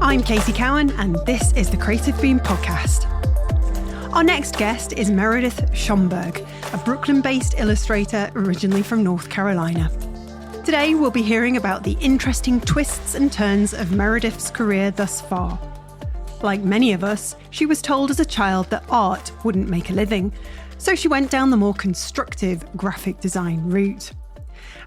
I'm Casey Cowan, and this is the Creative Beam Podcast. Our next guest is Meredith Scho, a Brooklyn-based illustrator originally from North Carolina. Today, we'll be hearing about the interesting twists and turns of Meredith's career thus far. Like many of us, she was told as a child that art wouldn't make a living, so she went down the more constructive graphic design route.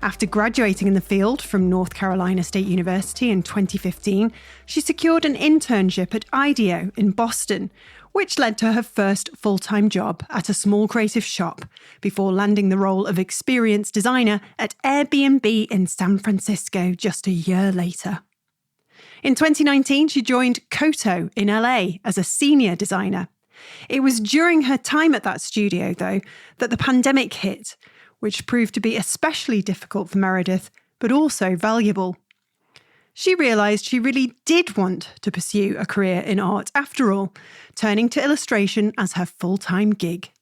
After graduating in the field from North Carolina State University in 2015, she secured an internship at IDEO in Boston, which led to her first full-time job at a small creative shop before landing the role of experienced designer at Airbnb in San Francisco just a year later. In 2019, she joined Koto in LA as a senior designer. It was during her time at that studio, though, that the pandemic hit, which proved to be especially difficult for Meredith, but also valuable. She realised she really did want to pursue a career in art after all, turning to illustration as her full-time gig.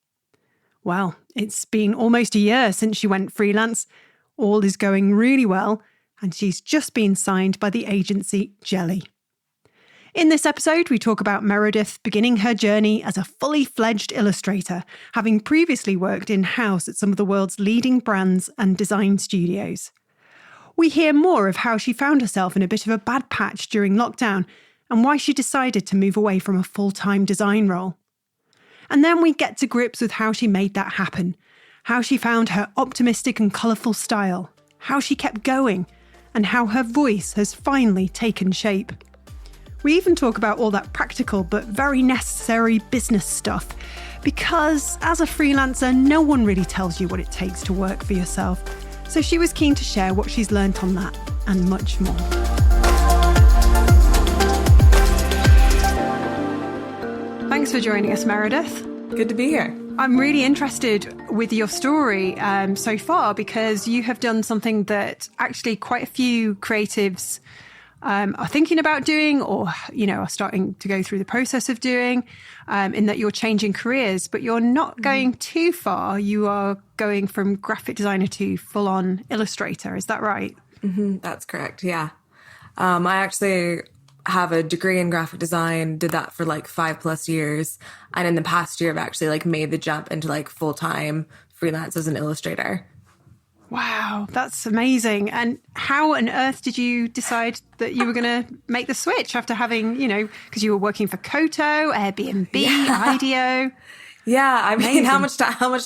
Well, it's been almost a year since she went freelance. All is going really well, and she's just been signed by the agency Jelly. In this episode, we talk about Meredith beginning her journey as a fully-fledged illustrator, having previously worked in-house at some of the world's leading brands and design studios. We hear more of how she found herself in a bit of a bad patch during lockdown and why she decided to move away from a full-time design role. And then we get to grips with how she made that happen, how she found her optimistic and colourful style, how she kept going, and how her voice has finally taken shape. We even talk about all that practical but very necessary business stuff, because as a freelancer, no one really tells you what it takes to work for yourself. So she was keen to share what she's learnt on that and much more. Thanks for joining us, Meredith. Good to be here. I'm really interested with your story so far because you have done something that actually quite a few creatives are thinking about doing or, are starting to go through the process of doing, in that you're changing careers, but you're not going too far. You are going from graphic designer to full-on illustrator. Is that right? Mm-hmm, that's correct, yeah. I actually have a degree in graphic design, did that for 5+ years. And in the past year, I've actually made the jump into full-time freelance as an illustrator. Wow, that's amazing. And how on earth did you decide that you were going to make the switch after having, because you were working for Koto, Airbnb, IDEO? Yeah, I mean, how much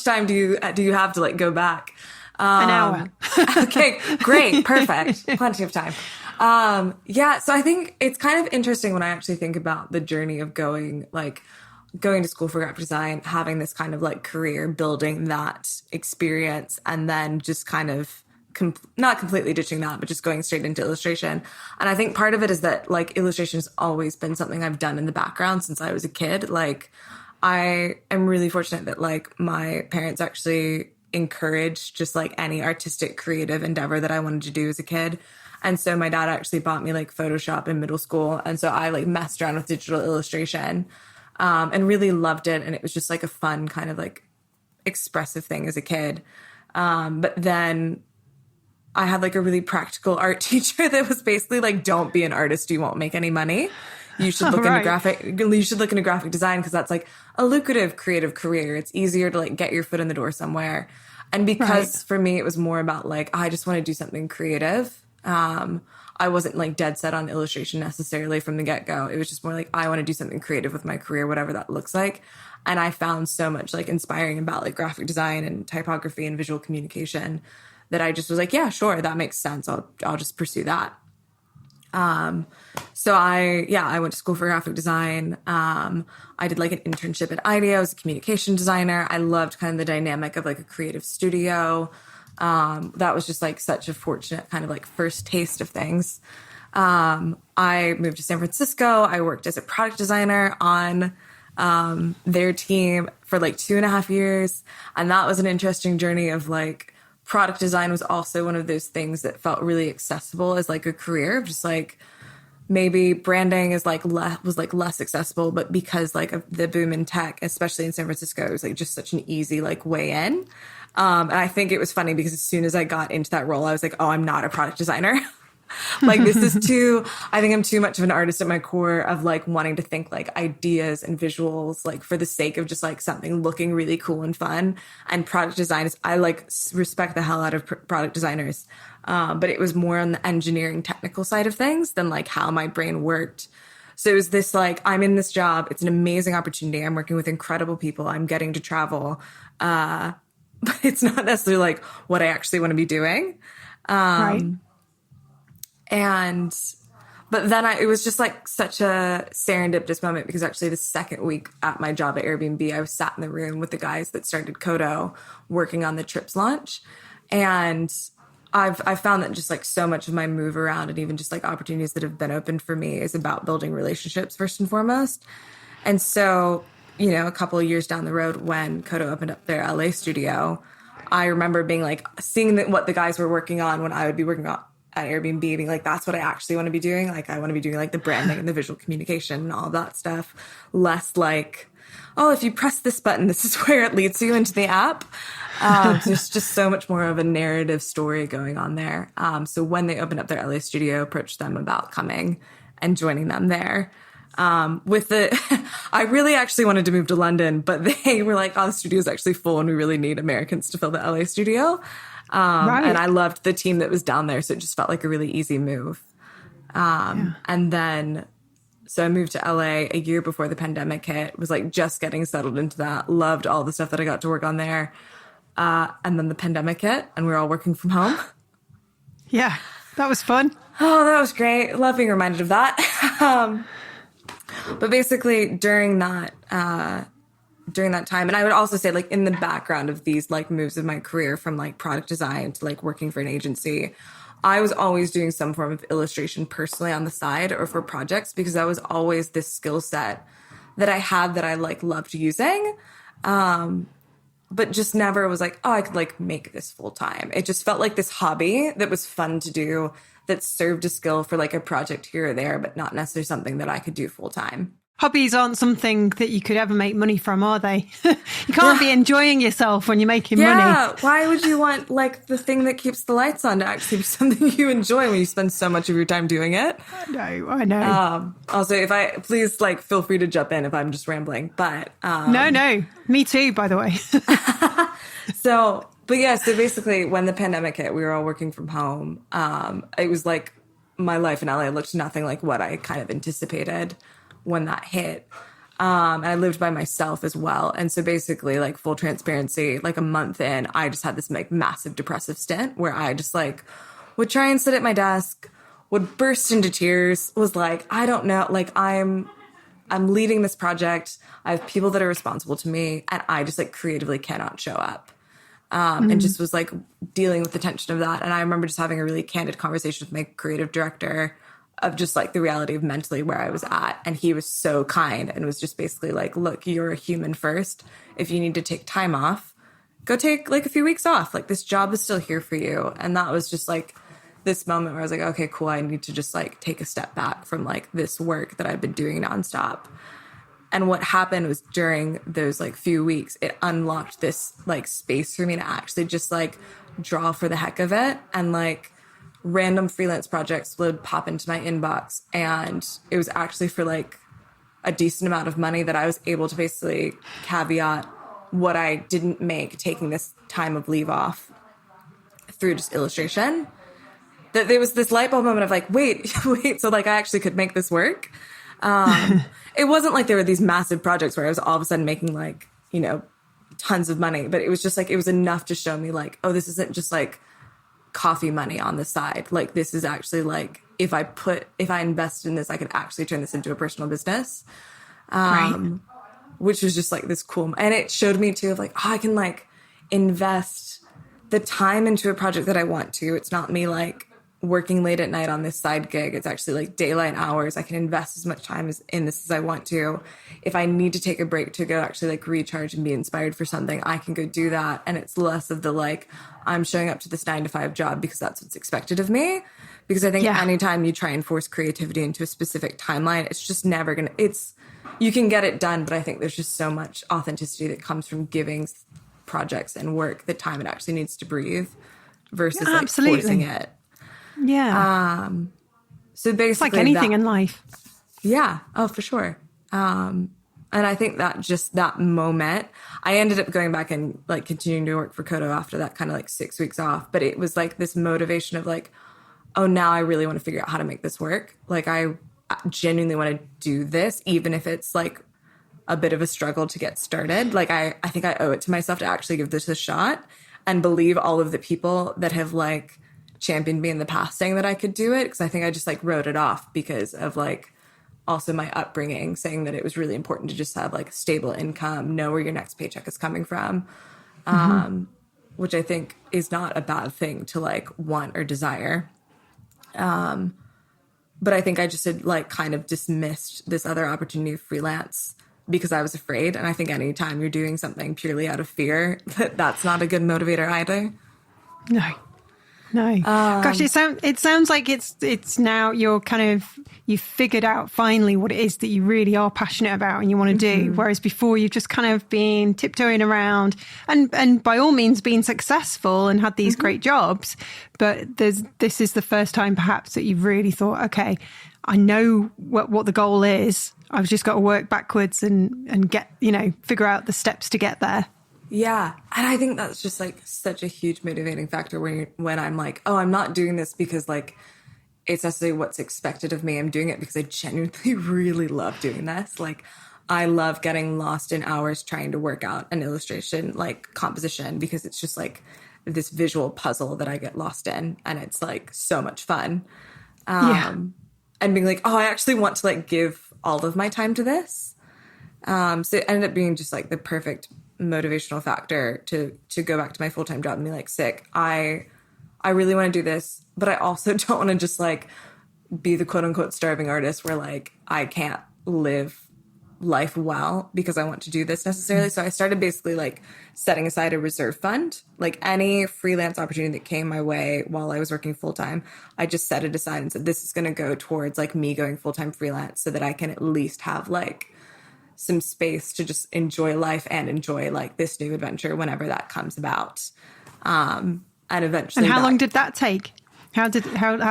time do you have to go back? An hour. Okay, great, perfect, plenty of time. So I think it's kind of interesting when I actually think about the journey of going to school for graphic design, having this kind of career, building that experience, and then just kind of not completely ditching that, but just going straight into illustration. And I think part of it is that illustration has always been something I've done in the background since I was a kid. I am really fortunate that my parents actually encouraged just any artistic creative endeavor that I wanted to do as a kid. And so my dad actually bought me Photoshop in middle school. And so I messed around with digital illustration. And really loved it. And it was just a fun kind of expressive thing as a kid. But then I had a really practical art teacher that was basically don't be an artist, you won't make any money. You should look into graphic design because that's a lucrative creative career. It's easier to get your foot in the door somewhere. And because for me, it was more about I just want to do something creative. I wasn't dead set on illustration necessarily from the get-go. It was just more I want to do something creative with my career, whatever that looks like. And I found so much inspiring about graphic design and typography and visual communication that I just was yeah, sure, that makes sense. I'll just pursue that. So I went to school for graphic design. I did an internship at IDEO as a communication designer. I loved kind of the dynamic of a creative studio. That was just such a fortunate kind of first taste of things. I moved to San Francisco. I worked as a product designer on their team for 2.5 years. And that was an interesting journey of product design was also one of those things that felt really accessible as a career of just maybe branding is less accessible, but because of the boom in tech, especially in San Francisco, it was just such an easy way in. And I think it was funny because as soon as I got into that role, I was oh, I'm not a product designer. Like this is too, I think I'm too much of an artist at my core of like wanting to think like ideas and visuals, like for the sake of just like something looking really cool and fun. And product design is, I like respect the hell out of product designers. But it was more on the engineering technical side of things than like how my brain worked. So it was this like, I'm in this job. It's an amazing opportunity. I'm working with incredible people. I'm getting to travel. But it's not necessarily like what I actually want to be doing. Right. But then it was just like such a serendipitous moment because actually the second week at my job at Airbnb, I was sat in the room with the guys that started Kodo working on the trips launch. And I've found that just like so much of my move around and even just like opportunities that have been opened for me is about building relationships first and foremost. And so, you know, a couple of years down the road when Kodo opened up their LA studio, I remember being like, seeing what the guys were working on when I would be working on at Airbnb, being like, that's what I actually want to be doing. Like, I want to be doing like the branding and the visual communication and all of that stuff. Less like, oh, if you press this button, this is where it leads you into the app. There's just so much more of a narrative story going on there. So when they opened up their LA studio, approached them about coming and joining them there. I really actually wanted to move to London, but they were like, oh, the studio's actually full and we really need Americans to fill the LA studio. Right. And I loved the team that was down there. So it just felt like a really easy move. And then, so I moved to LA a year before the pandemic hit, was like just getting settled into that, loved all the stuff that I got to work on there. And then the pandemic hit and we were all working from home. Yeah, that was fun. Oh, that was great. Love being reminded of that. But basically during that time, and I would also say like in the background of these like moves of my career from like product design to like working for an agency, I was always doing some form of illustration personally on the side or for projects because that was always this skill set that I had that I like loved using. But just never was like, oh, I could like make this full time. It just felt like this hobby that was fun to do that served a skill for like a project here or there, but not necessarily something that I could do full time. Hobbies aren't something that you could ever make money from, are they? You can't be enjoying yourself when you're making money. Yeah, why would you want like the thing that keeps the lights on to actually be something you enjoy when you spend so much of your time doing it? I know. Also, please like feel free to jump in if I'm just rambling, but No, me too, by the way. So basically when the pandemic hit, we were all working from home. It was like my life in LA looked nothing like what I kind of anticipated when that hit. And I lived by myself as well. And so basically like full transparency, like a month in, I just had this like massive depressive stint where I just like would try and sit at my desk, would burst into tears, was like, I don't know, like I'm leading this project. I have people that are responsible to me and I just like creatively cannot show up. And just was like dealing with the tension of that. And I remember just having a really candid conversation with my creative director of just like the reality of mentally where I was at. And he was so kind and was just basically like, look, you're a human first. If you need to take time off, go take like a few weeks off. Like this job is still here for you. And that was just like this moment where I was like, okay, cool. I need to just like take a step back from like this work that I've been doing nonstop. And what happened was during those like few weeks, it unlocked this like space for me to actually just like draw for the heck of it. And like random freelance projects would pop into my inbox. And it was actually for like a decent amount of money that I was able to basically caveat what I didn't make taking this time of leave off through just illustration. That there was this light bulb moment of like, wait, so like I actually could make this work. It wasn't like there were these massive projects where I was all of a sudden making like, you know, tons of money, but it was just like, it was enough to show me like, oh, this isn't just like coffee money on the side. Like this is actually like, if I invest in this, I could actually turn this into a personal business. Right. Which was just like this cool, and it showed me too of like, oh, I can like invest the time into a project that I want to. It's not me like working late at night on this side gig. It's actually like daylight hours. I can invest as much time in this as I want to. If I need to take a break to go actually like recharge and be inspired for something, I can go do that. And it's less of the like, I'm showing up to this 9-to-5 job because that's what's expected of me. Because I think anytime you try and force creativity into a specific timeline, it's just never going to, you can get it done. But I think there's just so much authenticity that comes from giving projects and work the time it actually needs to breathe versus like forcing it. Yeah. So basically, it's like anything in life. Yeah. Oh, for sure. And I think that just that moment, I ended up going back and like continuing to work for Kodo after that kind of like 6 weeks off. But it was like this motivation of like, oh, now I really want to figure out how to make this work. Like I genuinely want to do this, even if it's like a bit of a struggle to get started. Like I think I owe it to myself to actually give this a shot and believe all of the people that have like championed me in the past saying that I could do it. Cause I think I just like wrote it off because of like also my upbringing saying that it was really important to just have like a stable income, know where your next paycheck is coming from. Which I think is not a bad thing to like want or desire. But I think I just had like kind of dismissed this other opportunity of freelance because I was afraid. And I think anytime you're doing something purely out of fear, that's not a good motivator either. No. Gosh, it sounds like it's now you've figured out finally what it is that you really are passionate about and you want to do. Whereas before you've just kind of been tiptoeing around and by all means been successful and had these great jobs. But this is the first time perhaps that you've really thought, okay, I know what the goal is. I've just got to work backwards and get, figure out the steps to get there. Yeah. And I think that's just like such a huge motivating factor when I'm like, oh, I'm not doing this because like it's necessarily what's expected of me. I'm doing it because I genuinely really love doing this. Like I love getting lost in hours trying to work out an illustration, like composition, because it's just like this visual puzzle that I get lost in. And it's like so much fun. And being like, oh, I actually want to like give all of my time to this. So it ended up being just like the perfect motivational factor to go back to my full-time job and be like, sick, I really want to do this, but I also don't want to just like be the quote unquote starving artist where like I can't live life well because I want to do this necessarily. So I started basically like setting aside a reserve fund, like any freelance opportunity that came my way while I was working full-time, I just set it aside and said, this is going to go towards like me going full-time freelance so that I can at least have like some space to just enjoy life and enjoy like this new adventure whenever that comes about. And eventually. And how long did that take? How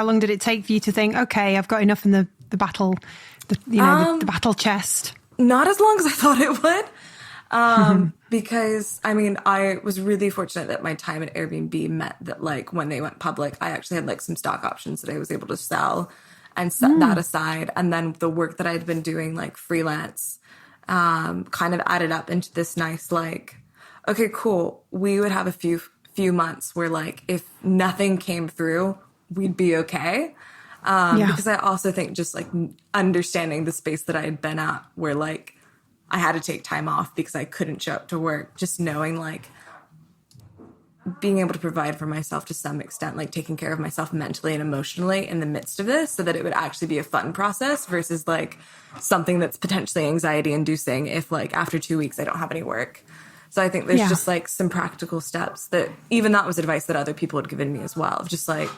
long did it take for you to think, okay, I've got enough in the battle, the battle chest? Not as long as I thought it would. Because I mean, I was really fortunate that my time at Airbnb meant that like when they went public, I actually had like some stock options that I was able to sell and set that aside. And then the work that I'd been doing like freelance, kind of added up into this nice, like, okay, cool. We would have a few months where like, if nothing came through, we'd be okay. Because I also think just like understanding the space that I had been at where like I had to take time off because I couldn't show up to work, just knowing like being able to provide for myself to some extent, like taking care of myself mentally and emotionally in the midst of this so that it would actually be a fun process versus like something that's potentially anxiety inducing if like after 2 weeks I don't have any work. So I think there's just like some practical steps that even that was advice that other people had given me as well. Just like,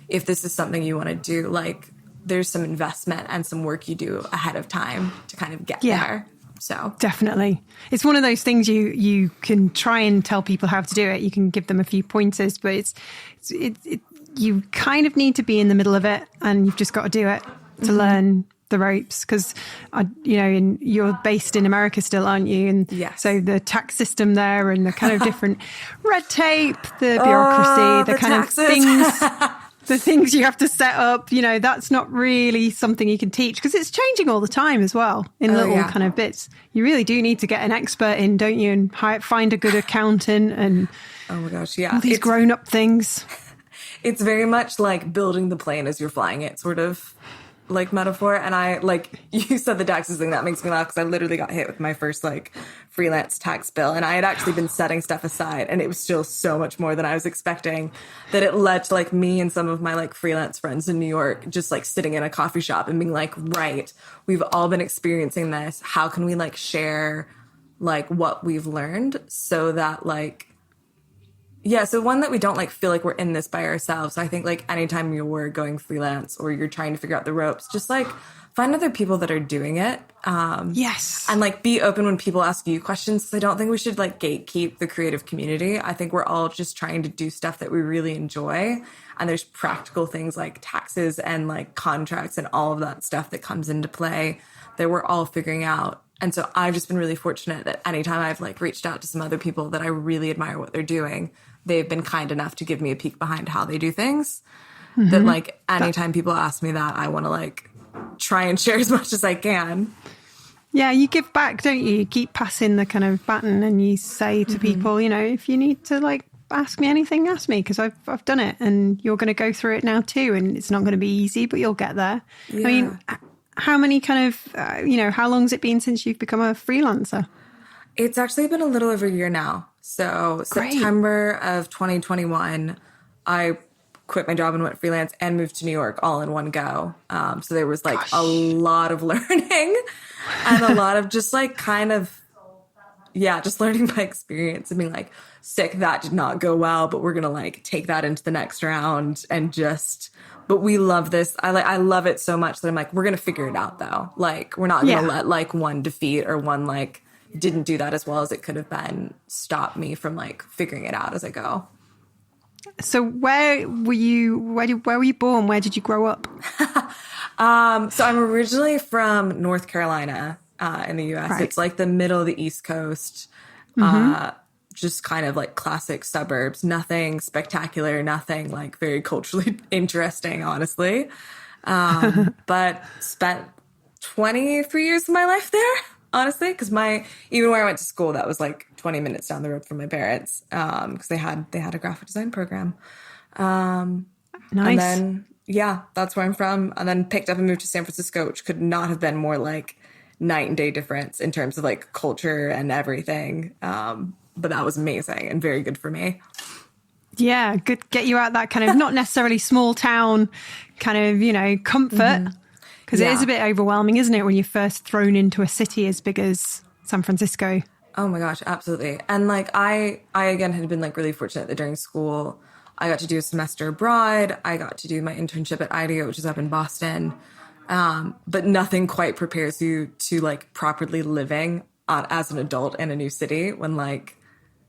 if this is something you want to do, like there's some investment and some work you do ahead of time to kind of get there. So definitely. It's one of those things you can try and tell people how to do it. You can give them a few pointers, but you kind of need to be in the middle of it and you've just got to do it to learn the ropes. Because, you're based in America still, aren't you? And so the tax system there and the kind of different red tape, the bureaucracy, the kind taxes. Of things... The things you have to set up, that's not really something you can teach because it's changing all the time as well in little kind of bits. You really do need to get an expert in, don't you? And find a good accountant and oh my gosh, all these grown-up things. It's very much like building the plane as you're flying it, sort of like metaphor. And I like you said the taxes thing, that makes me laugh because I literally got hit with my first like freelance tax bill and I had actually been setting stuff aside and it was still so much more than I was expecting that it led to like me and some of my like freelance friends in New York just like sitting in a coffee shop and being like, right, we've all been experiencing this. How can we like share like what we've learned so that like so one that we don't like feel like we're in this by ourselves. I think like anytime you're going freelance or you're trying to figure out the ropes, just like find other people that are doing it. Yes. And like be open when people ask you questions. I don't think we should like gatekeep the creative community. I think we're all just trying to do stuff that we really enjoy. And there's practical things like taxes and like contracts and all of that stuff that comes into play that we're all figuring out. And so I've just been really fortunate that anytime I've like reached out to some other people that I really admire what they're doing, they've been kind enough to give me a peek behind how they do things. That like anytime people ask me that, I want to like try and share as much as I can. Yeah, you give back, don't you? You keep passing the kind of baton and you say to people, you know, if you need to like ask me anything, ask me, because I've done it and you're going to go through it now too. And it's not going to be easy, but you'll get there. Yeah. I mean, how many kind of, you know, how long's it been since you've become a freelancer? It's actually been a little over a year now. So Great. September of 2021, I quit my job and went freelance and moved to New York all in one go. So there was like a lot of learning and a lot of just like kind of, just learning by experience and being like, sick, that did not go well, but we're going to like take that into the next round and just, but we love this. I love it so much that I'm like, we're going to figure it out though. Like we're not going to let like one defeat or one like didn't do that as well as it could have been stop me from like figuring it out as I go. So where were you born? Where did you grow up? So I'm originally from North Carolina in the US. Right. It's like the middle of the East Coast, just kind of like classic suburbs, nothing spectacular, nothing like very culturally interesting, honestly. But spent 23 years of my life there, honestly, because even where I went to school, that was like 20 minutes down the road from my parents, because they had a graphic design program. Nice. And then, that's where I'm from. And then picked up and moved to San Francisco, which could not have been more like night and day difference in terms of like culture and everything. But that was amazing and very good for me. Yeah, good. Get you out that kind of not necessarily small town kind of, you know, comfort. Because it is a bit overwhelming, isn't it, when you're first thrown into a city as big as San Francisco? Oh my gosh, absolutely. And like I again had been like really fortunate that during school I got to do a semester abroad. I got to do my internship at IDEO, which is up in Boston. But nothing quite prepares you to like properly living as an adult in a new city when like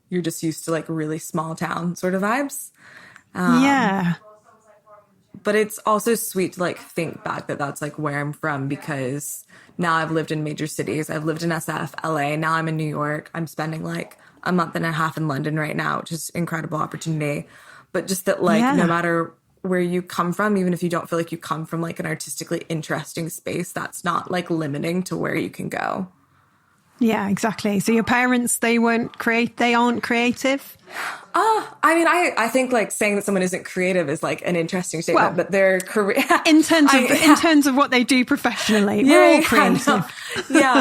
you're just used to like really small town sort of vibes. But it's also sweet to like think back that that's like where I'm from, because now I've lived in major cities. I've lived in SF, LA. Now I'm in New York. I'm spending like a month and a half in London right now, which is an incredible opportunity. But just that like no matter where you come from, even if you don't feel like you come from like an artistically interesting space, that's not like limiting to where you can go. Yeah, exactly. So your parents, they aren't creative? I mean, I think like saying that someone isn't creative is like an interesting statement, but their career in terms of what they do professionally, we're all creative.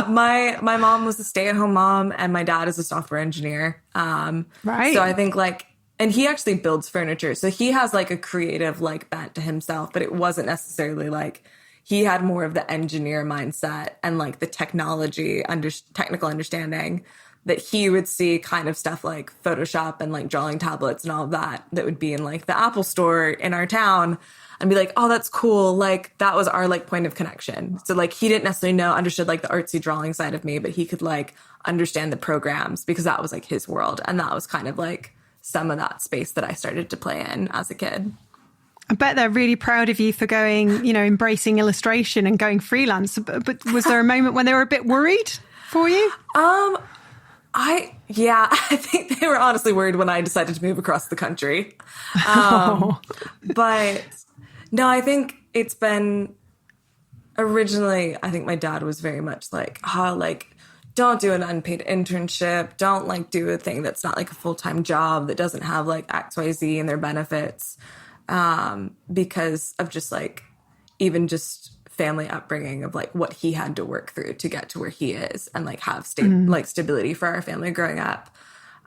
My mom was a stay-at-home mom and my dad is a software engineer. Right. So I think like, and he actually builds furniture. So he has like a creative like bent to himself, but it wasn't necessarily like, he had more of the engineer mindset and like the technical understanding that he would see kind of stuff like Photoshop and like drawing tablets and all of that would be in like the Apple store in our town and be like, oh, that's cool. Like that was our like point of connection. So like he didn't necessarily understood like the artsy drawing side of me, but he could like understand the programs because that was like his world. And that was kind of like some of that space that I started to play in as a kid. I bet they're really proud of you for going, you know, embracing illustration and going freelance. But was there a moment when they were a bit worried for you? I think they were honestly worried when I decided to move across the country. But no, I think it's been originally, I think my dad was very much like, don't do an unpaid internship. Don't like do a thing that's not like a full-time job that doesn't have like XYZ and their benefits. Because of just like, even just family upbringing of like what he had to work through to get to where he is and like have stability for our family growing up.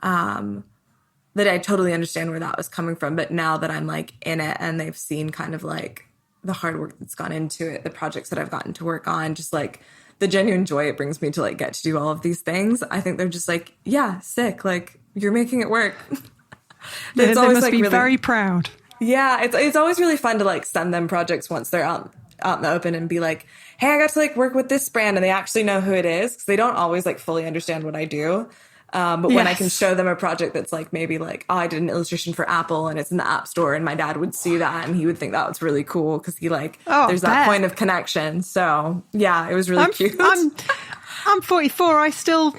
That I totally understand where that was coming from. But now that I'm like in it and they've seen kind of like the hard work that's gone into it, the projects that I've gotten to work on, just like the genuine joy it brings me to like get to do all of these things. I think they're just like, yeah, sick. Like you're making it work. They must be really, very proud. Yeah, it's always really fun to like send them projects once they're out out in the open and be like, hey, I got to like work with this brand, and they actually know who it is, because they don't always like fully understand what I do. But when I can show them a project that's like maybe like, oh, I did an illustration for Apple and it's in the App Store, and my dad would see that and he would think that was really cool because he like, there's that point of connection. So yeah, it was really cute. I'm 44. I still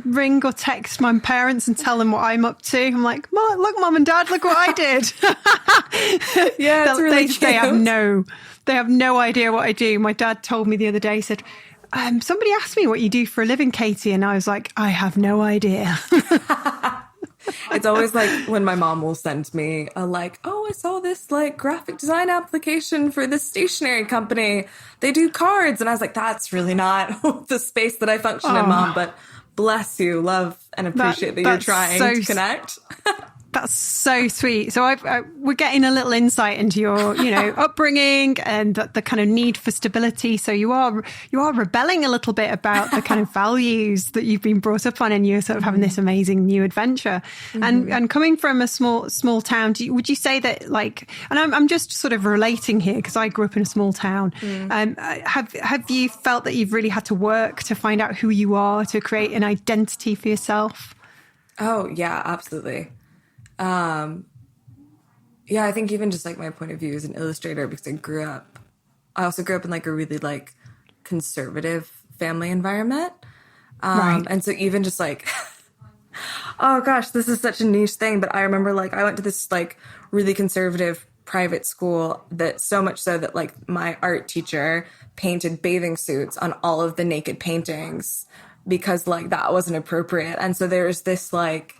ring or text my parents and tell them what I'm up to. I'm like, look, Mom and Dad, look what I did. Yeah, it's really cute. They have no idea what I do. My dad told me the other day, he said, somebody asked me what you do for a living, Katie. And I was like, I have no idea. It's always like when my mom will send me a like, oh, I saw this like graphic design application for this stationery company. They do cards. And I was like, that's really not the space that I function in, Mom. But bless you, love and appreciate that you're trying to connect. That's so sweet. So we're getting a little insight into your, upbringing and the kind of need for stability. So you are rebelling a little bit about the kind of values that you've been brought up on, and you're sort of having this amazing new adventure. And coming from a small town, would you say that like, and I'm just sort of relating here because I grew up in a small town. Have you felt that you've really had to work to find out who you are, to create an identity for yourself? Oh yeah, absolutely. Yeah, I think even just like my point of view as an illustrator, because I also grew up in like a really like conservative family environment. Right. And so even just like, oh gosh, this is such a niche thing, but I remember like I went to this like really conservative private school, that so much so that like my art teacher painted bathing suits on all of the naked paintings because like that wasn't appropriate. And so there's this like,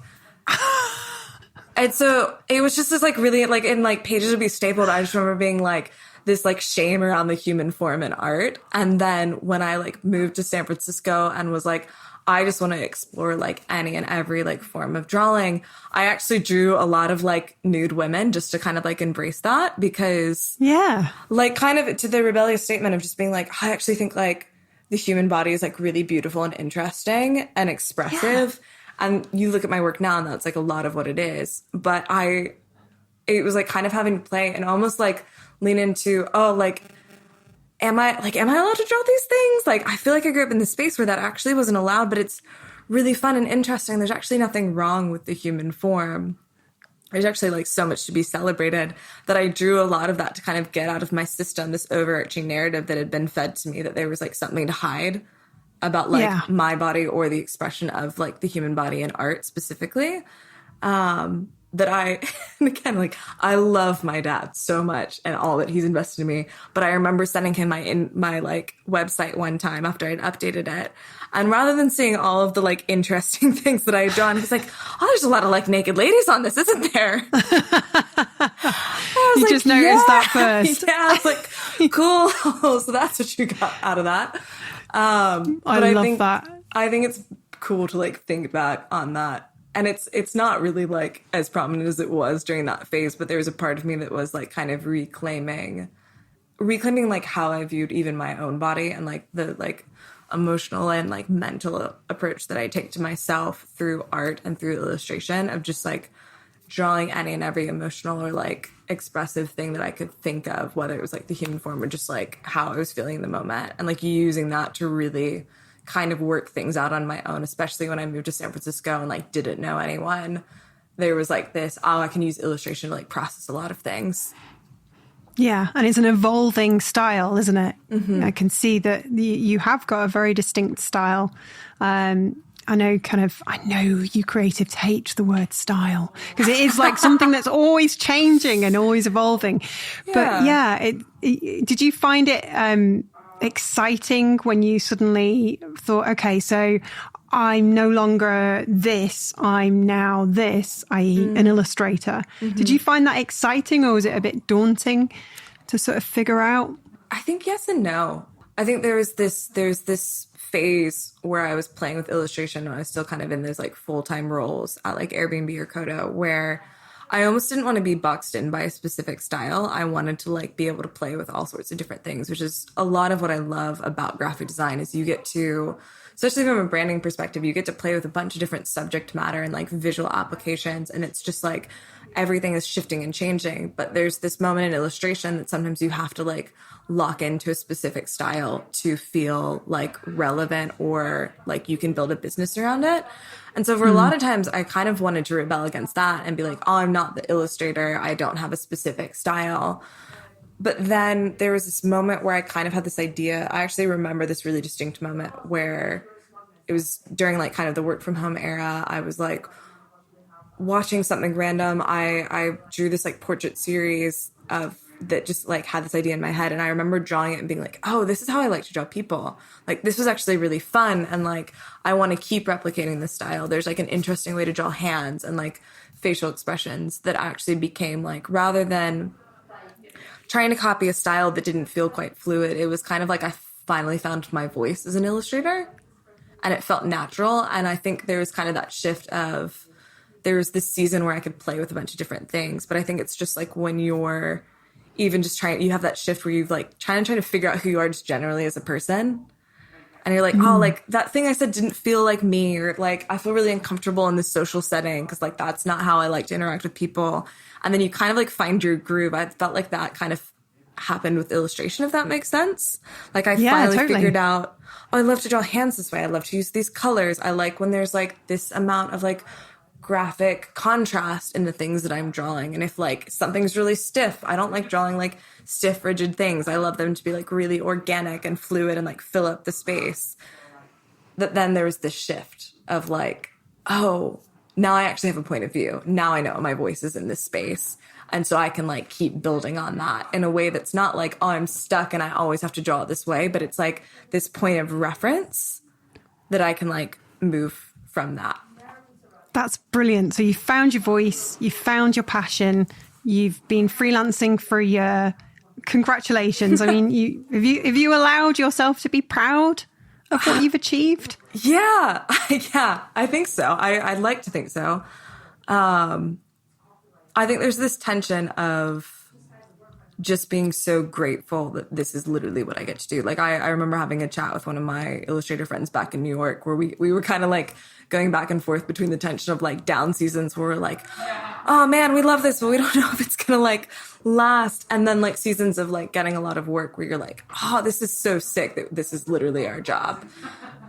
and so it was just this like really like in like pages would be stapled. I just remember being like this like shame around the human form in art. And then when I like moved to San Francisco and was like, I just want to explore like any and every like form of drawing, I actually drew a lot of like nude women just to kind of like embrace that, because like kind of to the rebellious statement of just being like, I actually think like the human body is like really beautiful and interesting and expressive. And you look at my work now and that's like a lot of what it is. But it was like kind of having to play and almost like lean into, oh, like, am I allowed to draw these things? Like, I feel like I grew up in this space where that actually wasn't allowed, but it's really fun and interesting. There's actually nothing wrong with the human form. There's actually like so much to be celebrated, that I drew a lot of that to kind of get out of my system, this overarching narrative that had been fed to me that there was like something to hide about like my body or the expression of like the human body in art specifically. That and again, like I love my dad so much and all that he's invested in me. But I remember sending him my like website one time after I'd updated it. And rather than seeing all of the like interesting things that I had done, he's like, oh, there's a lot of like naked ladies on this, isn't there? You like, just noticed that first. Yeah, I was like, cool. So that's what you got out of that. I love that. I think it's cool to like think back on that. And it's not really like as prominent as it was during that phase, but there was a part of me that was like kind of reclaiming like how I viewed even my own body and like the like emotional and like mental approach that I take to myself through art and through illustration, of just like drawing any and every emotional or like expressive thing that I could think of, whether it was like the human form or just like how I was feeling in the moment, and like using that to really kind of work things out on my own, especially when I moved to San Francisco and like didn't know anyone. There was like this, I can use illustration to like process a lot of things. Yeah, and it's an evolving style, isn't it? Mm-hmm. I can see that you have got a very distinct style. I know you creatives hate the word style because it is like something that's always changing and always evolving. Yeah. But yeah, did you find it exciting when you suddenly thought, okay, so I'm no longer this, I'm now this, i.e. an illustrator. Mm-hmm. Did you find that exciting, or was it a bit daunting to sort of figure out? I think yes and no. I think there's this phase where I was playing with illustration and I was still kind of in those like full-time roles at like Airbnb or Kodo, where I almost didn't want to be boxed in by a specific style. I wanted to like be able to play with all sorts of different things, which is a lot of what I love about graphic design. Is you get to, especially from a branding perspective, you get to play with a bunch of different subject matter and like visual applications. And it's just like everything is shifting and changing. But there's this moment in illustration that sometimes you have to like lock into a specific style to feel like relevant or like you can build a business around it. And so for a lot of times I kind of wanted to rebel against that and be like, oh, I'm not the illustrator. I don't have a specific style. But then there was this moment where I kind of had this idea. I actually remember this really distinct moment where it was during like kind of the work from home era. I was like watching something random. I drew this like portrait series of that just like had this idea in my head. And I remember drawing it and being like, oh, this is how I like to draw people. Like this was actually really fun. And like, I want to keep replicating this style. There's like an interesting way to draw hands and like facial expressions that actually became like, rather than trying to copy a style that didn't feel quite fluid, it was kind of like I finally found my voice as an illustrator and it felt natural. And I think there was kind of that shift of, there was this season where I could play with a bunch of different things. But I think it's just like when you're even just trying, you have that shift where you've like trying to figure out who you are just generally as a person. And you're like, oh, like that thing I said didn't feel like me, or like I feel really uncomfortable in this social setting because like that's not how I like to interact with people. And then you kind of like find your groove. I felt like that kind of happened with illustration, if that makes sense. Like I finally figured out, oh, I love to draw hands this way. I love to use these colors. I like when there's like this amount of like graphic contrast in the things that I'm drawing. And if like something's really stiff, I don't like drawing like stiff, rigid things. I love them to be like really organic and fluid and like fill up the space. That then there was this shift of like, oh, now I actually have a point of view. Now I know my voice is in this space. And so I can like keep building on that in a way that's not like, oh, I'm stuck and I always have to draw it this way. But it's like this point of reference that I can like move from that. That's brilliant. So you found your voice, you found your passion, you've been freelancing for a year. Congratulations. I mean, have you allowed yourself to be proud of what you've achieved? Yeah. Yeah, I think so. I'd like to think so. I think there's this tension of just being so grateful that this is literally what I get to do. Like I remember having a chat with one of my illustrator friends back in New York where we were kind of like going back and forth between the tension of like down seasons where we're like, oh man, we love this, but we don't know if it's going to like last. And then like seasons of like getting a lot of work where you're like, oh, this is so sick that this is literally our job.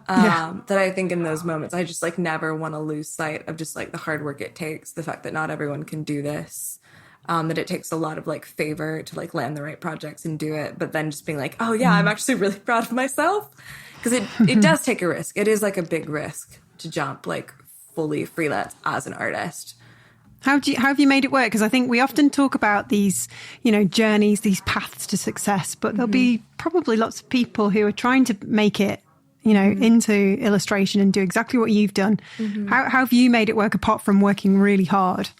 That I think in those moments, I just like never want to lose sight of just like the hard work it takes, the fact that not everyone can do this. That it takes a lot of like favor to like land the right projects and do it. But then just being like, oh yeah, I'm actually really proud of myself. Because it does take a risk. It is like a big risk to jump like fully freelance as an artist. How have you made it work? Because I think we often talk about these, journeys, these paths to success, but there'll be probably lots of people who are trying to make it, into illustration and do exactly what you've done. How have you made it work apart from working really hard?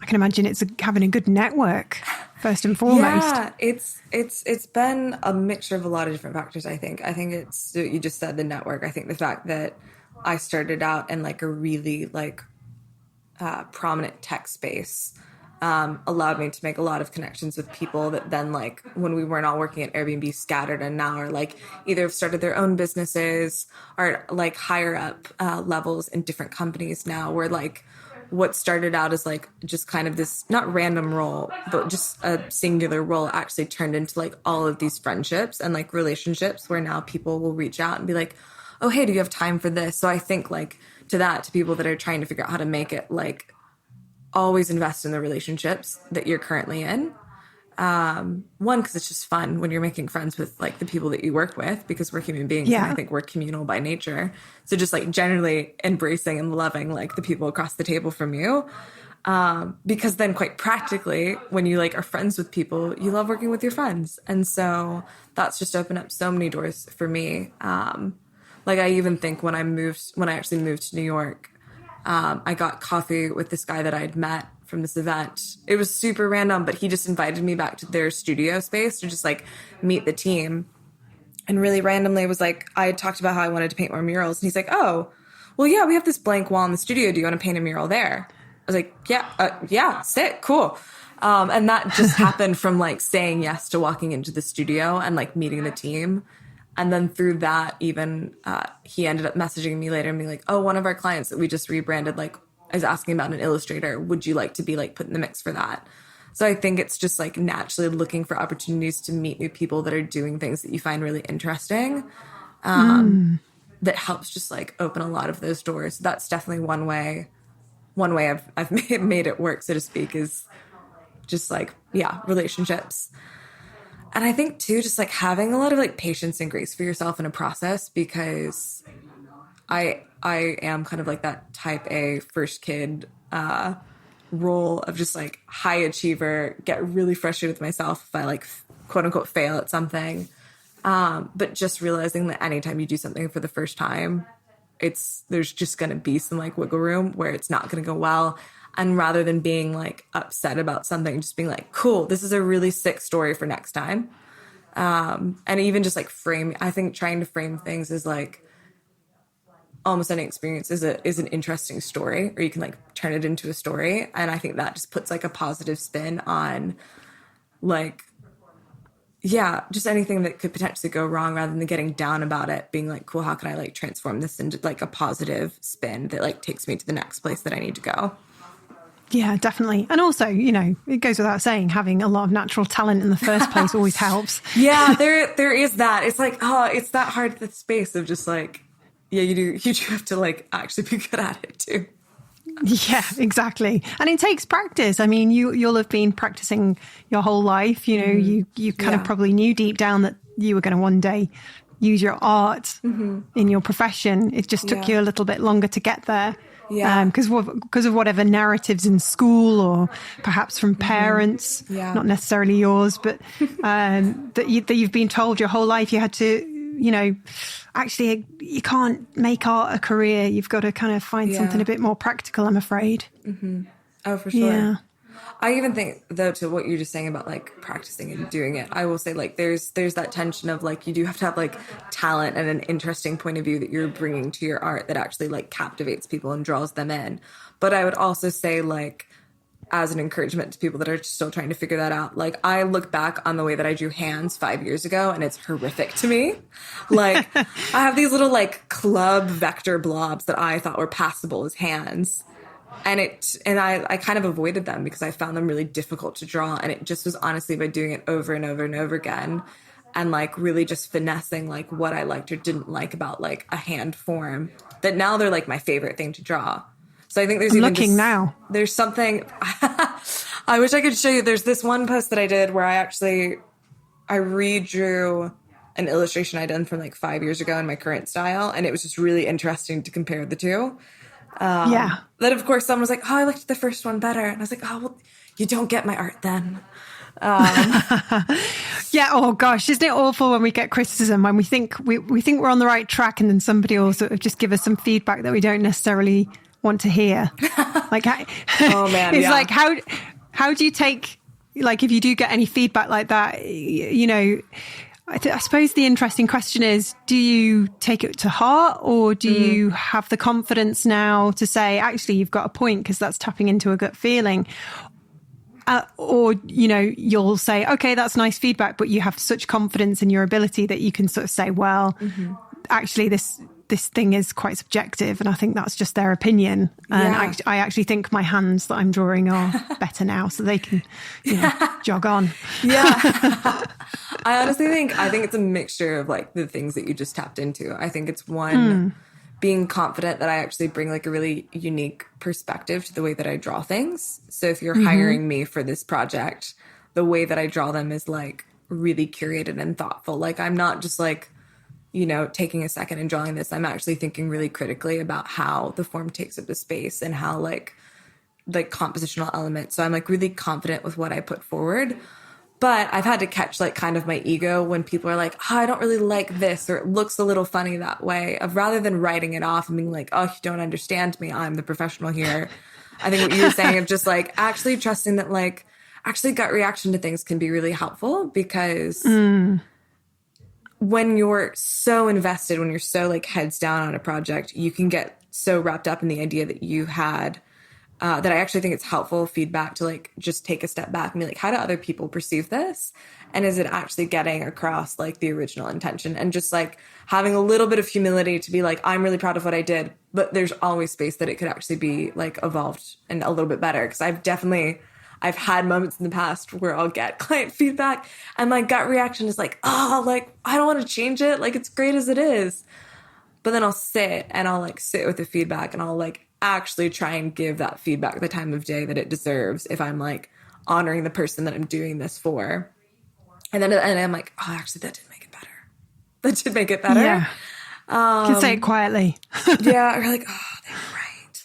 I can imagine it's having a good network first and foremost. Yeah, it's been a mixture of a lot of different factors. I think it's, you just said the network. I think the fact that I started out in like a really like prominent tech space allowed me to make a lot of connections with people that then like when we weren't all working at Airbnb scattered and now are like either have started their own businesses or like higher up levels in different companies now where like what started out as like just kind of this not random role, but just a singular role actually turned into like all of these friendships and like relationships where now people will reach out and be like, oh, hey, do you have time for this? So I think like to people that are trying to figure out how to make it, like always invest in the relationships that you're currently in. One, because it's just fun when you're making friends with like the people that you work with, because we're human beings and I think we're communal by nature. So just like generally embracing and loving like the people across the table from you. Because then quite practically when you like are friends with people, you love working with your friends. And so that's just opened up so many doors for me. Like I even think when I actually moved to New York, I got coffee with this guy that I'd met from this event. It was super random, but he just invited me back to their studio space to just like meet the team. And really randomly was like, I had talked about how I wanted to paint more murals. And he's like, oh, well, yeah, we have this blank wall in the studio. Do you want to paint a mural there? I was like, yeah, sick, cool. And that just happened from like saying yes to walking into the studio and like meeting the team. And then through that, even he ended up messaging me later and being like, oh, one of our clients that we just rebranded like is asking about an illustrator. Would you like to be like put in the mix for that? So I think it's just like naturally looking for opportunities to meet new people that are doing things that you find really interesting. That helps just like open a lot of those doors. That's definitely one way I've made it work, so to speak, is just like, yeah, relationships. And I think too, just like having a lot of like patience and grace for yourself in a process, because I am kind of like that type A first kid role of just like high achiever, get really frustrated with myself if I like quote unquote fail at something. But just realizing that anytime you do something for the first time, there's just going to be some like wiggle room where it's not going to go well. And rather than being like upset about something, just being like, cool, this is a really sick story for next time. And even just like I think trying to frame things as like almost any experience is an interesting story, or you can like turn it into a story. And I think that just puts like a positive spin on like, yeah, just anything that could potentially go wrong, rather than getting down about it, being like, cool, how can I like transform this into like a positive spin that like takes me to the next place that I need to go? Yeah, definitely. And also, you know, it goes without saying, having a lot of natural talent in the first place always helps. Yeah, there is that. It's like, oh, it's that hard the space of just like, yeah, you do have to like actually be good at it too. Yeah, exactly. And it takes practice. I mean, you'll have been practicing your whole life. You know, you kind of probably knew deep down that you were going to one day use your art in your profession. It just took you a little bit longer to get there. Yeah, because of whatever narratives in school, or perhaps from parents, not necessarily yours, but that you've been told your whole life you had to, you know, actually you can't make art a career. You've got to kind of find something a bit more practical, I'm afraid. Oh, for sure. Yeah. I even think, though, to what you're just saying about like practicing and doing it, I will say like there's that tension of like you do have to have like talent and an interesting point of view that you're bringing to your art that actually like captivates people and draws them in. But I would also say, like, as an encouragement to people that are still trying to figure that out, like I look back on the way that I drew hands 5 years ago and it's horrific to me. Like I have these little like club vector blobs that I thought were passable as hands. And I kind of avoided them because I found them really difficult to draw. And it just was honestly by doing it over and over and over again, and like really just finessing like what I liked or didn't like about like a hand form, that now they're like my favorite thing to draw. So I think there's something, I wish I could show you. There's this one post that I did where I redrew an illustration I'd done from like 5 years ago in my current style. And it was just really interesting to compare the two. That of course someone was like, oh, I liked the first one better. And I was like, oh, well, you don't get my art then. Yeah. Oh gosh, isn't it awful when we get criticism, when we think we're on the right track, and then somebody will sort of just give us some feedback that we don't necessarily want to hear. Like, oh man, it's like, how do you take, like, if you do get any feedback like that, you know, I suppose the interesting question is, do you take it to heart, or do you have the confidence now to say, actually, you've got a point, because that's tapping into a gut feeling? Or, you know, you'll say, okay, that's nice feedback, but you have such confidence in your ability that you can sort of say, well, actually, this thing is quite subjective, and I think that's just their opinion. And I actually think my hands that I'm drawing are better now, so they can, you know, jog on. Yeah. I honestly think it's a mixture of like the things that you just tapped into. I think it's one, being confident that I actually bring like a really unique perspective to the way that I draw things. So if you're hiring me for this project, the way that I draw them is like really curated and thoughtful. Like I'm not just like, you know, taking a second and drawing this. I'm actually thinking really critically about how the form takes up the space and how like compositional elements. So I'm like really confident with what I put forward. But I've had to catch like kind of my ego when people are like, oh, I don't really like this, or it looks a little funny that way, of rather than writing it off and being like, oh, you don't understand me, I'm the professional here. I think what you were saying of just like actually trusting that like actually gut reaction to things can be really helpful, because when you're so invested, when you're so like heads down on a project, you can get so wrapped up in the idea that you had that I actually think it's helpful feedback to like just take a step back and be like, how do other people perceive this? And is it actually getting across like the original intention? And just like having a little bit of humility to be like, I'm really proud of what I did, but there's always space that it could actually be like evolved and a little bit better. Cause I've had moments in the past where I'll get client feedback and my gut reaction is like, oh, like, I don't want to change it. Like, it's great as it is. But then I'll sit with the feedback and I'll like actually try and give that feedback the time of day that it deserves if I'm like honoring the person that I'm doing this for. And I'm like, oh, actually, that did make it better. That did make it better. Yeah. You can say it quietly. Yeah. Or like, oh, they were right.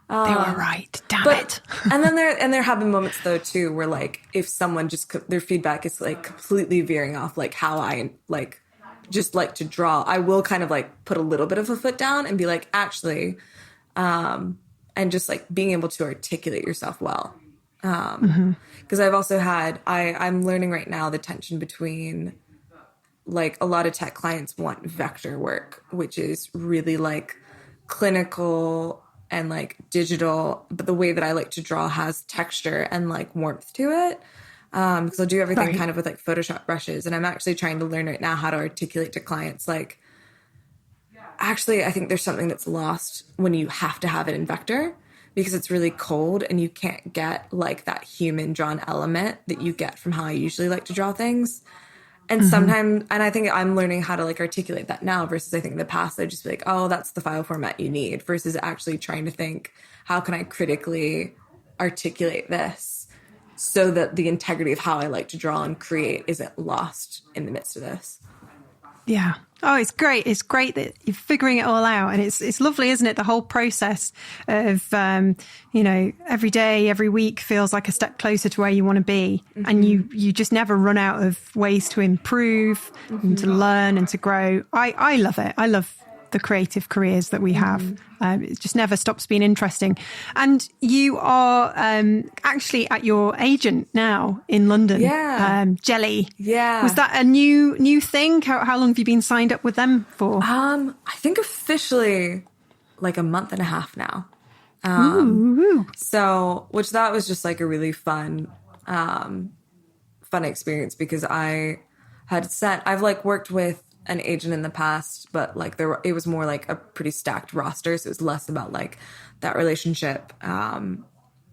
They were right. Damn it. And then there have been moments though too where like if someone their feedback is like completely veering off like how I like just like to draw, I will kind of like put a little bit of a foot down and be like, actually, and just like being able to articulate yourself well. Because I've also had, I'm learning right now the tension between like a lot of tech clients want vector work, which is really like clinical and like digital, but the way that I like to draw has texture and like warmth to it. Because I'll do everything kind of with like Photoshop brushes. And I'm actually trying to learn right now how to articulate to clients like, actually, I think there's something that's lost when you have to have it in vector because it's really cold and you can't get like that human drawn element that you get from how I usually like to draw things. And sometimes, and I think I'm learning how to like articulate that now versus I think in the past I'd just be like, oh, that's the file format you need versus actually trying to think, how can I critically articulate this so that the integrity of how I like to draw and create isn't lost in the midst of this. Yeah. Oh, it's great. It's great that you're figuring it all out. And it's lovely, isn't it? The whole process of, every day, every week feels like a step closer to where you want to be. And you just never run out of ways to improve and to learn and to grow. I love it. I love the creative careers that we have. It just never stops being interesting. And you are actually at your agent now in London. Yeah. Jelly. Yeah. Was that a new thing? How long have you been signed up with them for? I think officially like a month and a half now. So, which that was just like a really fun experience because I've like worked with an agent in the past, but like it was more like a pretty stacked roster. So it was less about like that relationship, and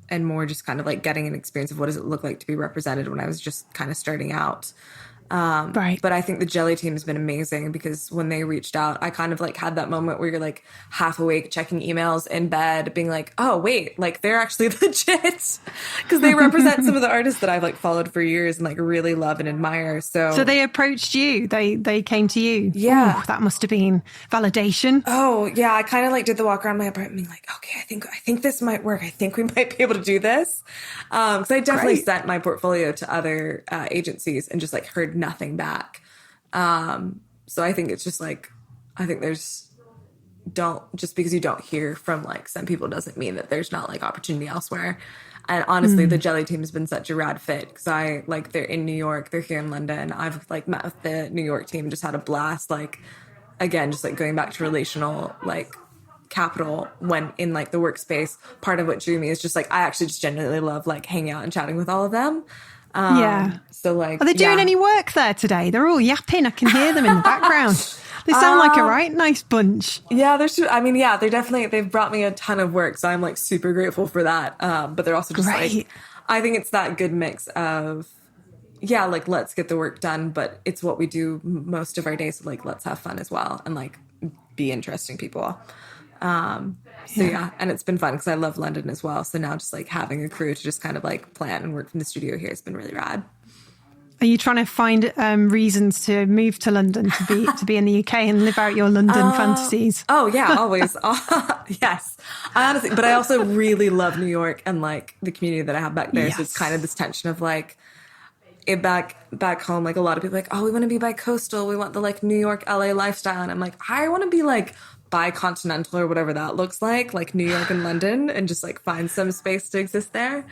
more just kind of like getting an experience of what does it look like to be represented when I was just kind of starting out. Right. But I think the Jelly team has been amazing because when they reached out, I kind of like had that moment where you're like half awake, checking emails in bed, being like, oh, wait, like they're actually legit because they represent some of the artists that I've like followed for years and like really love and admire. So they approached you. They came to you. Yeah. Ooh, that must have been validation. Oh yeah. I kind of like did the walk around my apartment being like, okay, I think this might work. I think we might be able to do this. Cause I definitely sent my portfolio to other agencies and just like heard nothing back. So I think it's just like, just because you don't hear from like some people doesn't mean that there's not like opportunity elsewhere. And honestly, the Jelly team has been such a rad fit because they're in New York, they're here in London. I've like met with the New York team, just had a blast. Like, again, just like going back to relational, like capital when in like the workspace, part of what drew me is just like, I actually just genuinely love like hanging out and chatting with all of them. So like, are they doing any work there today? They're all yapping. I can hear them in the background. They sound like a nice bunch. Yeah, they've brought me a ton of work. So I'm like super grateful for that. But they're also just like, I think it's that good mix of, yeah, like let's get the work done, but it's what we do most of our days. So like, let's have fun as well. And like be interesting people. So yeah, and it's been fun because I love London as well. So now just like having a crew to just kind of like plan and work from the studio here has been really rad. Are you trying to find reasons to move to London to be in the UK and live out your London fantasies? Oh yeah, always. Yes, I honestly, but I also really love New York and like the community that I have back there. Yes. So it's kind of this tension of like it back home. Like a lot of people are like, oh, we want to be bi-coastal. We want the like New York, LA lifestyle. And I'm like, I want to be like bi-continental or whatever that looks like New York and London, and just like find some space to exist there.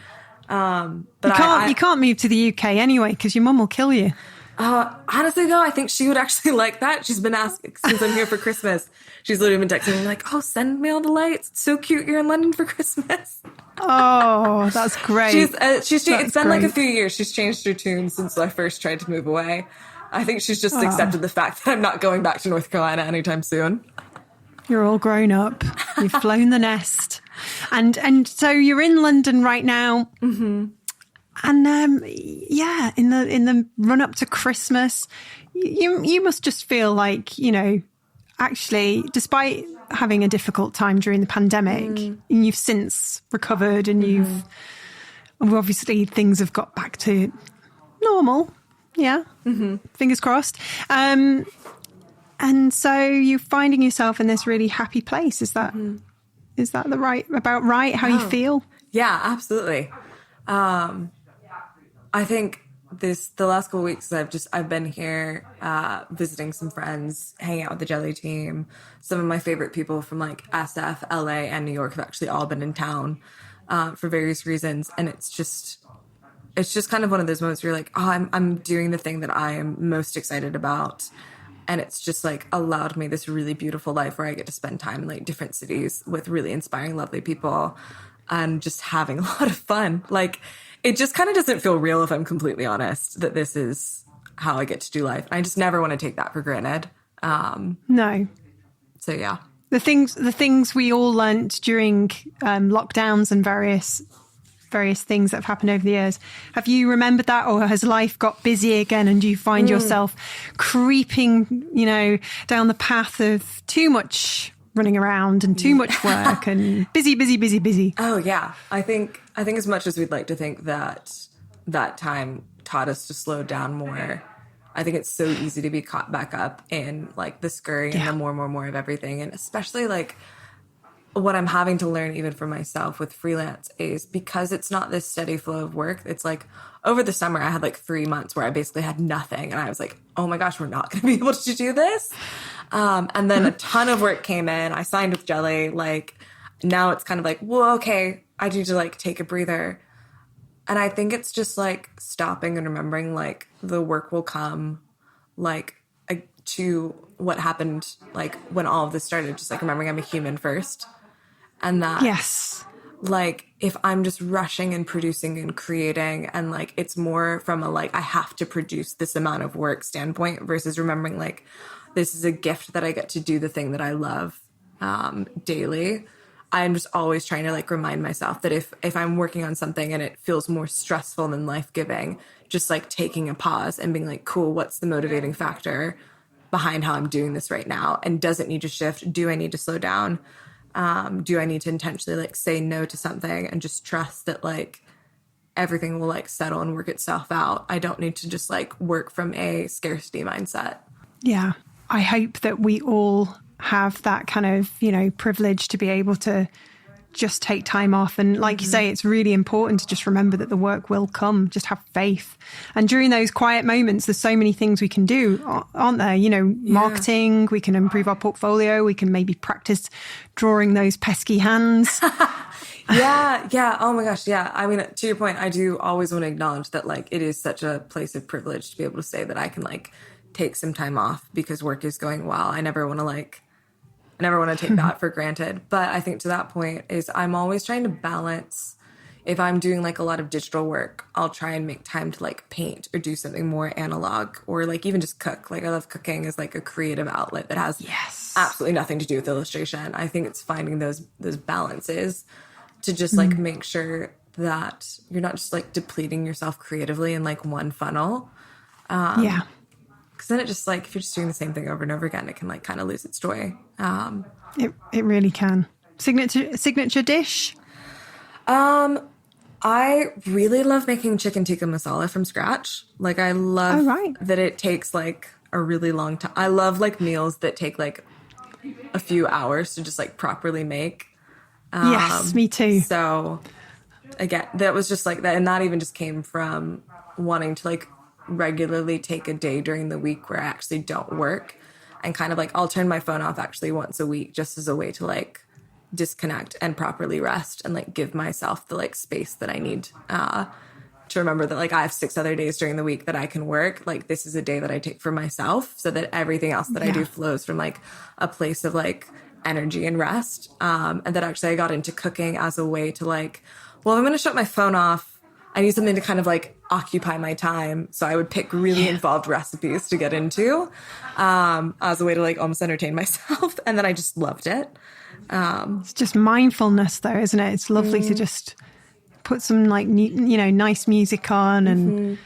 But you can't move to the UK anyway because your mum will kill you. Honestly, though, I think she would actually like that. She's been asking since I'm here for Christmas. She's literally been texting me like, oh, send me all the lights. It's so cute you're in London for Christmas. Oh, that's great. It's been like a few years. She's changed her tune since I first tried to move away. I think she's just accepted the fact that I'm not going back to North Carolina anytime soon. You're all grown up. You've flown the nest. And so you're in London right now. Mm-hmm. And in the run up to Christmas, you must just feel like, you know, actually, despite having a difficult time during the pandemic, and you've since recovered, and obviously things have got back to normal. Yeah, fingers crossed. And so you're finding yourself in this really happy place. Is that about right? How you feel? Yeah, absolutely. I think the last couple of weeks I've been here visiting some friends, hanging out with the Jelly team. Some of my favorite people from like SF, LA, and New York have actually all been in town for various reasons, and it's just kind of one of those moments where you're like, oh, I'm doing the thing that I am most excited about. And it's just like allowed me this really beautiful life where I get to spend time in like different cities with really inspiring, lovely people and just having a lot of fun. Like, it just kind of doesn't feel real, if I'm completely honest, that this is how I get to do life. I just never want to take that for granted. No. So, yeah. The things we all learnt during lockdowns and various things that have happened over the years. Have you remembered that, or has life got busy again, and do you find yourself creeping, you know, down the path of too much running around and too much work and busy? Oh yeah. I think as much as we'd like to think that time taught us to slow down more, I think it's so easy to be caught back up in like the scurry and the more of everything. And especially like what I'm having to learn even for myself with freelance is because it's not this steady flow of work. It's like over the summer, I had like 3 months where I basically had nothing. And I was like, oh my gosh, we're not going to be able to do this. And then a ton of work came in. I signed with Jelly. Like now it's kind of like, well, okay, I need to like take a breather. And I think it's just like stopping and remembering like the work will come like to what happened like when all of this started, just like remembering I'm a human first. And that, like, if I'm just rushing and producing and creating and, like, it's more from a, like, I have to produce this amount of work standpoint versus remembering, like, this is a gift that I get to do the thing that I love daily. I'm just always trying to, like, remind myself that if I'm working on something and it feels more stressful than life-giving, just, like, taking a pause and being like, cool, what's the motivating factor behind how I'm doing this right now? And does it need to shift? Do I need to slow down? Do I need to intentionally like say no to something and just trust that like everything will like settle and work itself out? I don't need to just like work from a scarcity mindset. Yeah. I hope that we all have that kind of, you know, privilege to be able to just take time off. And like you say, it's really important to just remember that the work will come. Just have faith. And during those quiet moments, there's so many things we can do, aren't there? You know, marketing, we can improve our portfolio. We can maybe practice drawing those pesky hands. Yeah. Oh my gosh. Yeah. I mean, to your point, I do always want to acknowledge that like it is such a place of privilege to be able to say that I can like take some time off because work is going well. I never want to take that for granted. But I think to that point is I'm always trying to balance. If I'm doing like a lot of digital work, I'll try and make time to like paint or do something more analog or like even just cook. Like I love cooking as like a creative outlet that has absolutely nothing to do with illustration. I think it's finding those balances to just like make sure that you're not just like depleting yourself creatively in like one funnel. Because then it just like, if you're just doing the same thing over and over again, it can like kind of lose its joy. It really can. Signature dish? I really love making chicken tikka masala from scratch. Like I love that it takes like a really long time. I love like meals that take like a few hours to just like properly make. Yes, me too. So again, that was just like that. And that even just came from wanting to like regularly take a day during the week where I actually don't work and kind of like I'll turn my phone off actually once a week just as a way to like disconnect and properly rest and like give myself the like space that I need to to remember that like I have 6 other days during the week that I can work. Like this is a day that I take for myself so that everything else that I do flows from like a place of like energy and rest. And that actually I got into cooking as a way to like, well, I'm going to shut my phone off. I need something to kind of like occupy my time. So I would pick really involved recipes to get into as a way to like almost entertain myself. And then I just loved it. It's just mindfulness though, isn't it? It's lovely to just put some like, nice music on and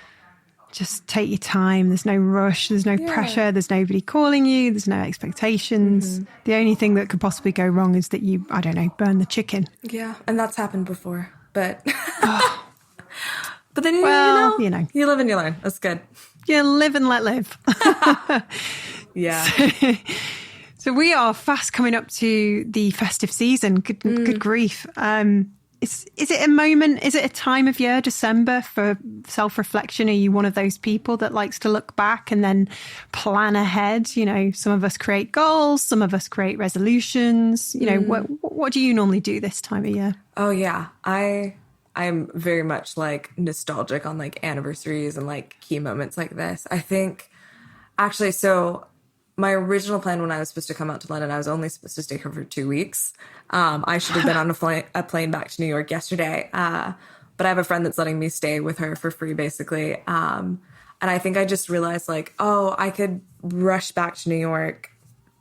just take your time. There's no rush. There's no pressure. There's nobody calling you. There's no expectations. The only thing that could possibly go wrong is that you, I don't know, burn the chicken. Yeah. And that's happened before, but... But then, you live and you learn. That's good. You live and let live. Yeah. So we are fast coming up to the festive season. Good grief. Is it a moment? Is it a time of year, December, for self-reflection? Are you one of those people that likes to look back and then plan ahead? You know, some of us create goals, some of us create resolutions. You know, what do you normally do this time of year? Oh, yeah. I'm very much like nostalgic on like anniversaries and like key moments like this. I think actually, so my original plan when I was supposed to come out to London, I was only supposed to stay here for 2 weeks. I should have been on a plane back to New York yesterday. But I have a friend that's letting me stay with her for free, basically. And I think I just realized like, oh, I could rush back to New York,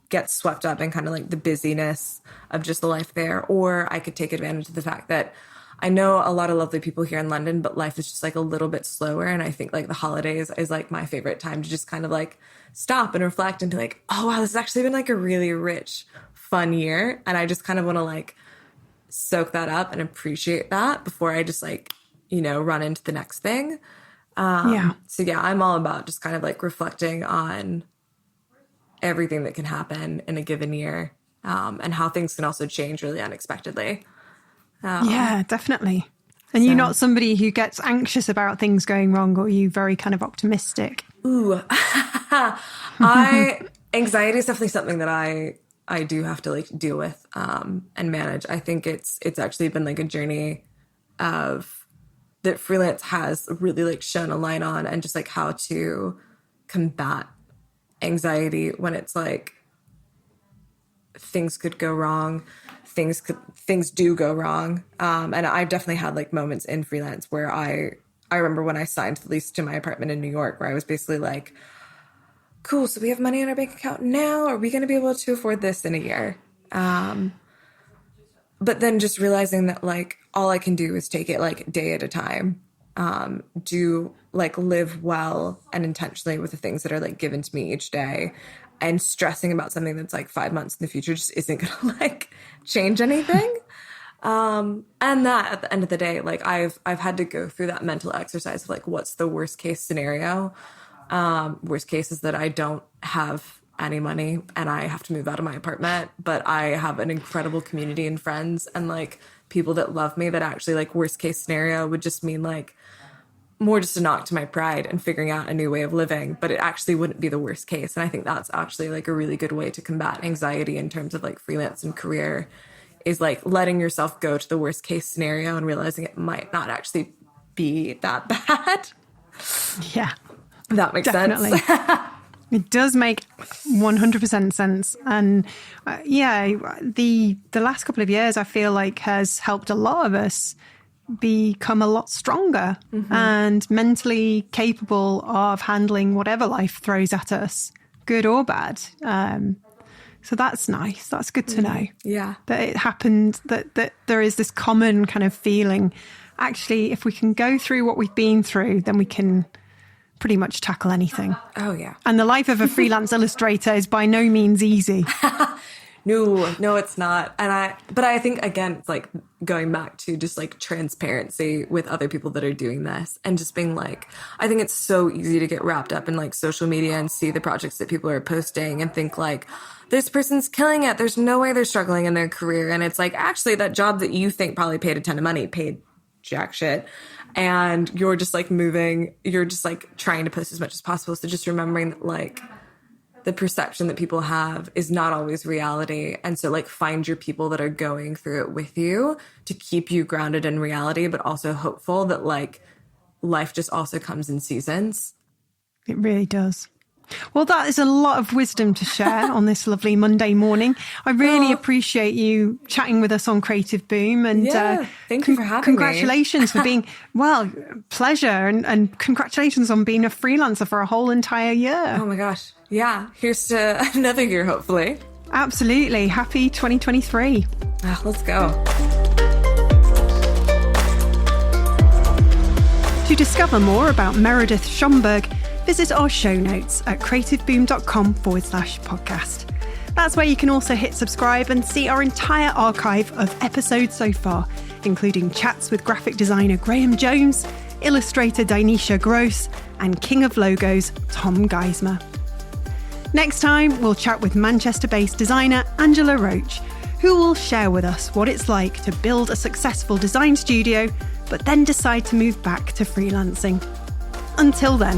get swept up in kind of like the busyness of just the life there. Or I could take advantage of the fact that I know a lot of lovely people here in London, but life is just like a little bit slower. And I think like the holidays is like my favorite time to just kind of like stop and reflect and be like, oh, wow, this has actually been like a really rich, fun year. And I just kind of want to like soak that up and appreciate that before I just like, run into the next thing. So yeah, I'm all about just kind of like reflecting on everything that can happen in a given year and how things can also change really unexpectedly. Yeah, definitely. And you're not somebody who gets anxious about things going wrong, or are you very kind of optimistic? Ooh, anxiety is definitely something that I do have to like deal with and manage. I think it's actually been like a journey of that freelance has really like shone a light on, and just like how to combat anxiety when it's like things could go wrong. Things do go wrong. And I've definitely had like moments in freelance where I remember when I signed the lease to my apartment in New York, where I was basically like, cool, so we have money in our bank account now. Are we going to be able to afford this in a year? But then just realizing that like all I can do is take it like day at a time, do like live well and intentionally with the things that are like given to me each day. And stressing about something that's like 5 months in the future just isn't going to like change anything. And that at the end of the day, like I've had to go through that mental exercise of like, what's the worst case scenario? Worst case is that I don't have any money and I have to move out of my apartment, but I have an incredible community and friends and like people that love me, that actually like worst case scenario would just mean like more just a knock to my pride and figuring out a new way of living, but it actually wouldn't be the worst case. And I think that's actually like a really good way to combat anxiety in terms of like freelance and career, is like letting yourself go to the worst case scenario and realizing it might not actually be that bad. Yeah. That makes definitely. sense. It does make 100% sense. And the last couple of years I feel like has helped a lot of us become a lot stronger and mentally capable of handling whatever life throws at us, good or bad. So that's nice. That's good to know. Yeah. That it happened, that there is this common kind of feeling. Actually, if we can go through what we've been through, then we can pretty much tackle anything. Oh, yeah. And the life of a freelance illustrator is by no means easy. No, it's not. But I think, again, it's like going back to just like transparency with other people that are doing this, and just being like, I think it's so easy to get wrapped up in like social media and see the projects that people are posting and think like, this person's killing it. There's no way they're struggling in their career. And it's like, actually that job that you think probably paid a ton of money paid jack shit. And you're just like you're just like trying to post as much as possible. So just remembering that like, the perception that people have is not always reality. And so like find your people that are going through it with you to keep you grounded in reality, but also hopeful that like life just also comes in seasons. It really does. Well, that is a lot of wisdom to share on this lovely Monday morning. I really appreciate you chatting with us on Creative Boom. And thank you for having congratulations for being, well, pleasure. And congratulations on being a freelancer for a whole entire year. Oh my gosh. Yeah. Here's to another year, hopefully. Absolutely. Happy 2023. Let's go. To discover more about Meredith Scho, visit our show notes at creativeboom.com/podcast. That's where you can also hit subscribe and see our entire archive of episodes so far, including chats with graphic designer Graham Jones, illustrator Dinesha Gross, and King of Logos Tom Geismer. Next time, we'll chat with Manchester-based designer Angela Roach, who will share with us what it's like to build a successful design studio, but then decide to move back to freelancing. Until then.